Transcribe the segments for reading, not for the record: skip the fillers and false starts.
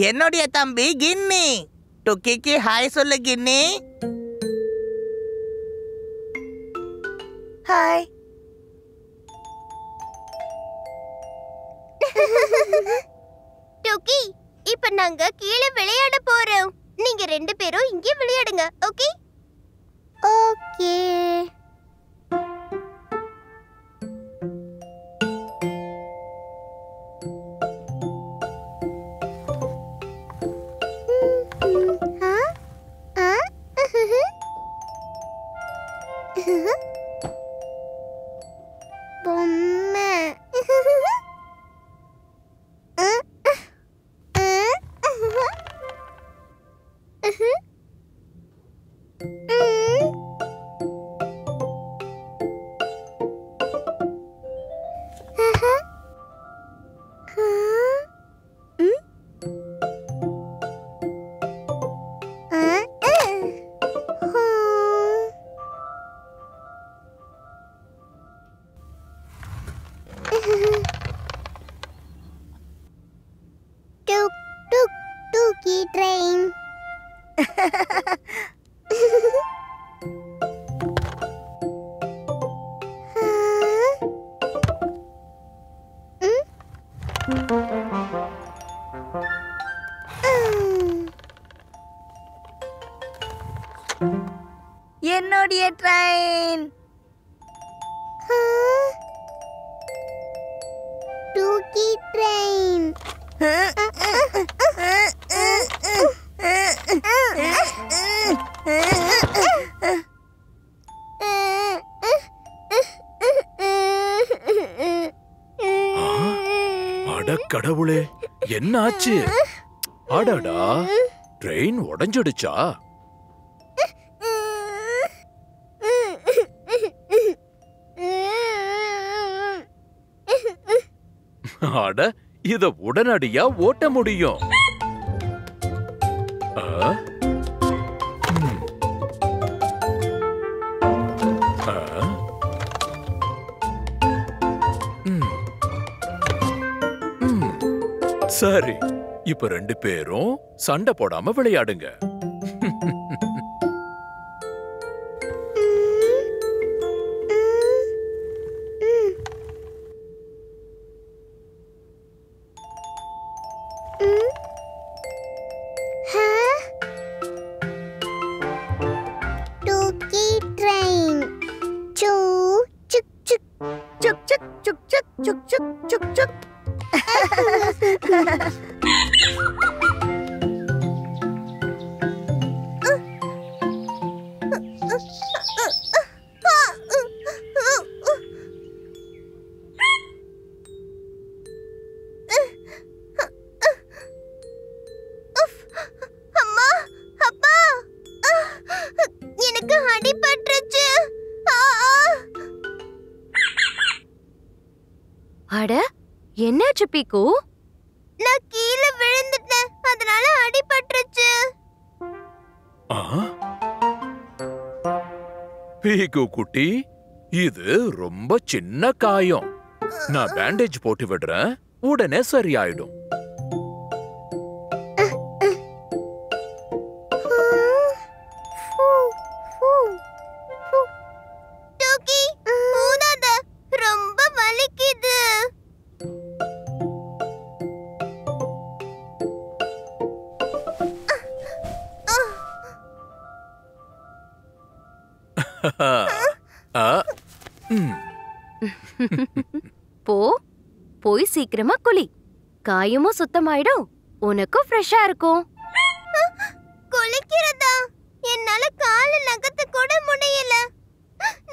என்னுடைய தம்பி கின்னி. டுக்கிக்கு ஹாய் சொல்லு கின்னி. ஹாய். டுக்கி, இப்ப நாங்க கீழே விளையாட போறோம். நீங்க 2 பேரும் இங்கே விளையாடுங்க. ஓகே? ஓகே. Tuki train. என்னுடைய ட்ரெயின். Tuki train. அட கடவுளே, என்ன ஆச்சு? அடடா, ட்ரெயின் உடைஞ்சிடுச்சா? அட, இத உடனடியா ஓட்ட முடியும். சரி, இப்ப 2 பேரும் சண்டை போடாம விளையாடுங்க. Tuki train. Chuk chuk chuk சுக் சுக் சுக் சுக் சுக் சுக் சுக் சுக். அம்மா, அப்பா, எனக்கு அடிபட்டுருச்சு. அட, என்னாச்சு பீக்கு? நான் கீழே விழுந்துட்டேன், அதனால அடிபட்டுருச்சு. பீக்கு குட்டி, இது ரொம்ப சின்ன காயம். நான் பேண்டேஜ் போட்டு விடுறேன், உடனே சரியாயிடும். டுக்கி, ஊதாத, ரொம்ப வலிக்குது. போய் சீக்கிரமா குளி. காயமும் சுத்தமாயிடும், உனக்கும் ஃப்ரெஷ்ஷா இருக்கும். குளிக்கிறதா? என்னால கால நகத்த கூட முடியல.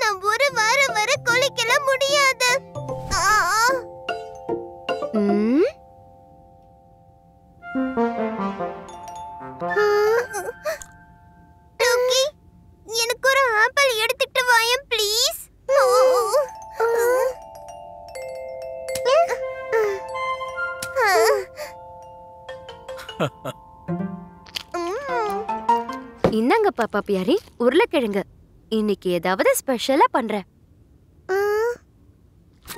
நான் ஒரு வாரம் வரை குளிக்கல முடியாது. டுக்கி, எனக்கு ஒரு ஆப்பிள் எடுத்துட்டு வாயேன் ப்ளீஸ். இந்தாங்க பாப்பா பியாரி, உருளைக்கிழங்கு. இன்னைக்கு ஏதாவது ஸ்பெஷலா பண்றேன்.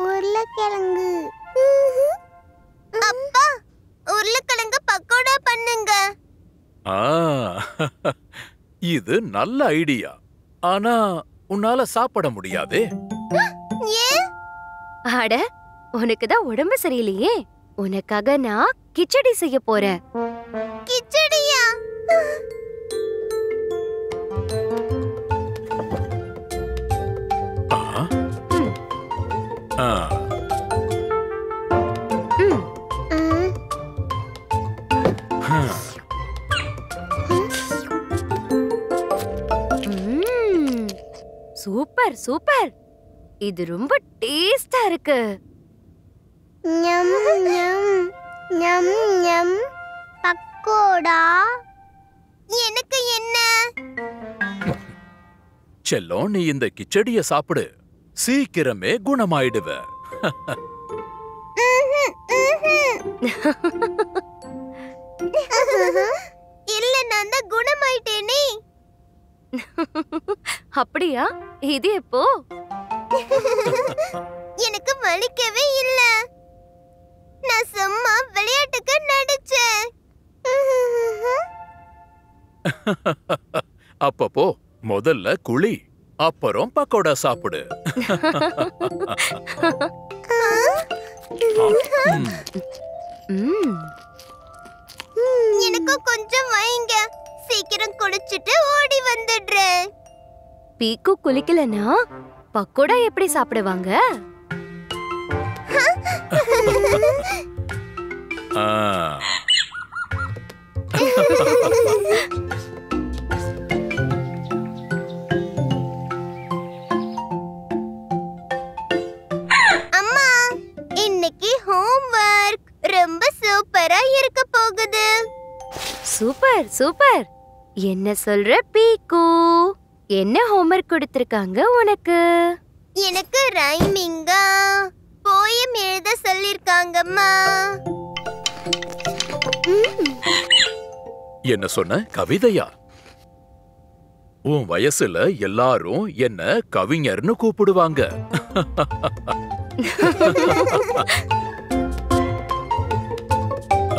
உருளைக்கிழங்கு. அப்பா, உருளைக்கிழங்கு பக்கோடா பண்ணுங்க. ஆ, இது நல்ல ஐடியா. ஆனா உன்னால சாப்பிட முடியாதே. ஏன்? அட, உனக்கு தான் உடம்பு சரியில்லையே. உனக்காக நான் கிச்சடி செய்ய போறேன். கிச்சடியா? ஆ, ஆ, ம், ஹம். ம். Super super. இது ரொம்ப டேஸ்டா இருக்கு. ஞம் ஞம் ஞம் ஞம். பக்கோடா. எனக்கு என்ன? செல்லம், நீ இந்த கிச்சடிய சாப்பிடு. சீக்கிரமே குணமாயிடுவ. இல்ல, நான் தான் குணமாயிட்டேனே. அப்படியா? இது எப்போ? எனக்கு வலிக்கவே இல்ல. நான் சும்மா விளையாட்டுக்கு நடிச்சேன். அப்பப்போ முதல்ல குழி, அப்புறம் பக்கோடா சாப்பிடு. ம். ம். எனக்கு கொஞ்சம் வைங்க. சீக்கிரம் குளிச்சிட்டு ஓடி வந்துடுறேன். பீக்கு குளிக்கலனா பக்கோடா எப்படி சாப்பிடுவாங்க? ஆ. அம்மா, இன்னைக்கு ஹோம்வொர்க் ரொம்ப சூப்பரா இருக்க போகுது. Super super. என்ன சொல்ற பீக்கு? என்ன ஹோம்வொர்க் கொடுத்திருக்காங்க உனக்கு? எனக்கு ரைமிங்கா போயம் எழுத சொல்லிருக்காங்கம்மா. என்ன சொன்ன? கவிதையா? உன் வயசுல எல்லாரும் என்ன கவிஞர்னு கூப்பிடுவாங்க.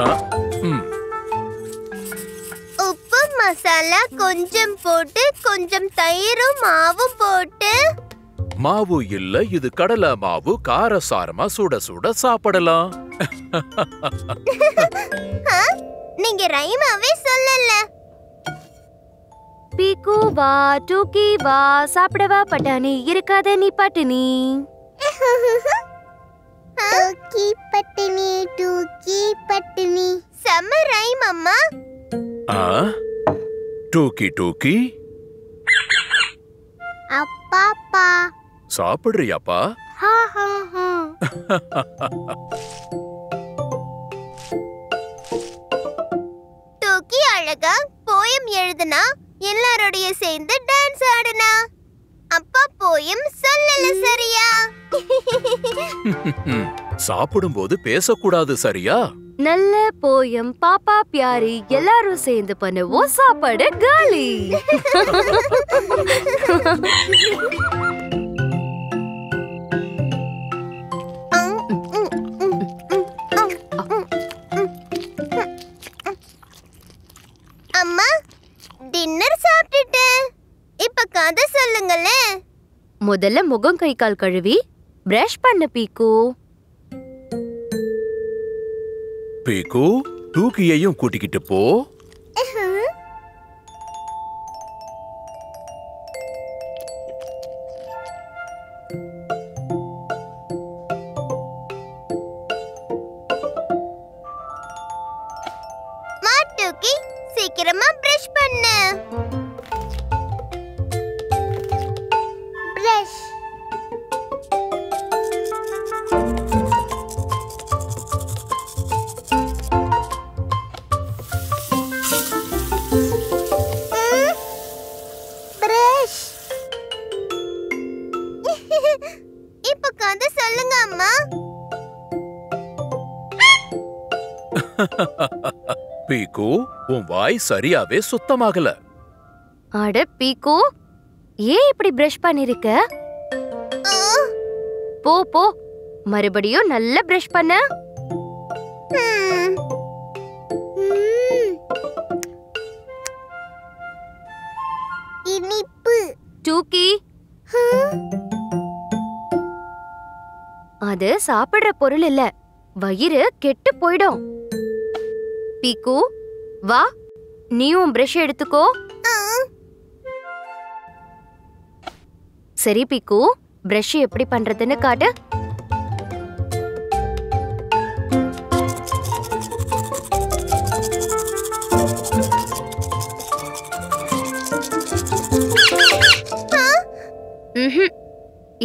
ஆ, ம். உப்பு மசாலா கொஞ்சம் போட்டு, கொஞ்சம் தயிரும் மாவும் போட்டு. மாவு இல்ல, இது கடலை மாவு. காரசாரமா சுட சுட சாப்பிடலாம். ஆ, நீங்க ரைமாவே சொல்லல. பீக்கு வா, டூக்கி வா, சாப்பிடவா பட்டாணி, இருக்காத நீ பட்டினி. டூக்கி பட்டினி, டூக்கி பட்டினி. செம்ம ரைம் அம்மா. ஆ, டூக்கி டூக்கி. அப்பாப்பா. சாப்பிடுறியாப்பா? ஹா ஹா ஹா. டூக்கி அழகா போயம் எழுதுனா, எல்லாரோடைய சேர்ந்து டான்ஸ் ஆடுனா. அப்பா போயம் சொல்லல சரியா? சாப்பிடும்போது பேசக்கூடாது, சரியா? நல்ல போயம் பாப்பா பியாரி, எல்லாரும் சேர்ந்து பண்ணுவோம் சாப்பாடு காலி. அம்மா, டின்னர் சாப்பிட்டுட்டேன். இப்ப கதை சொல்லுங்களேன். முதல்ல முகம் கை கால் கழுவி பிரஷ் பண்ண பீக்கு. பீக்கு, டூக்கியையும் கூட்டிக்கிட்டு போ. மா டூக்கி, சீக்கிரமா பிரஷ் பண்ணு. பிரஷ். பிரஷ். இப்ப கதை சொல்லுங்க அம்மா. பீக்கு, உன் வாய் சரியாவே சுத்தமாகல. அட பீக்கு, ஏன் இப்படி பிரஷ் பண்ணிருக்க? போ போ, மறுபடியும் நல்லா பிரஷ் பண்ண. ம். டூக்கி, அது சாப்பிடுற பொருள் இல்ல, வயிறு கெட்டு போயிடும். பீக்கு, வா, நீயும் பிரஷ் எடுத்துக்கோ. சரி பீக்கு, பிரஷ் எப்படி பண்றதுன்னு காட்டு.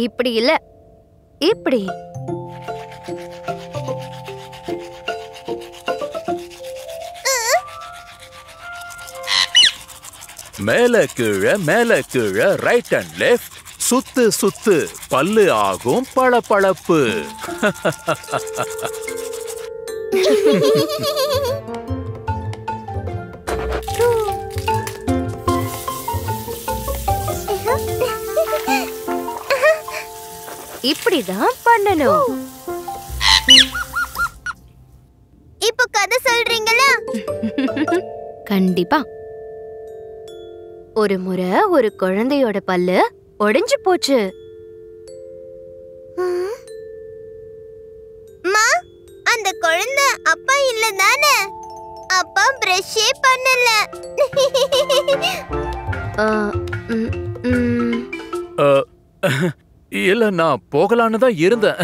இப்படி இல்ல, இப்படி. மேல கீழ ரைட் அண்ட் லெஃப்ட், சுத்து சுத்து, பல்லு ஆகும் பளபளப்பு. இப்படிதான் பண்ணணும். இப்போ கதை சொல்றீங்களா? கண்டிப்பா. ஒரு முறை ஒரு குழந்தையோட பல்லு உடைஞ்சு போச்சு. அந்த குழந்தை அப்பா இல்ல தானே? அப்பா பிரஷே பண்ணல. இல்ல, நான் போகலான்னு தான் இருந்தேன்.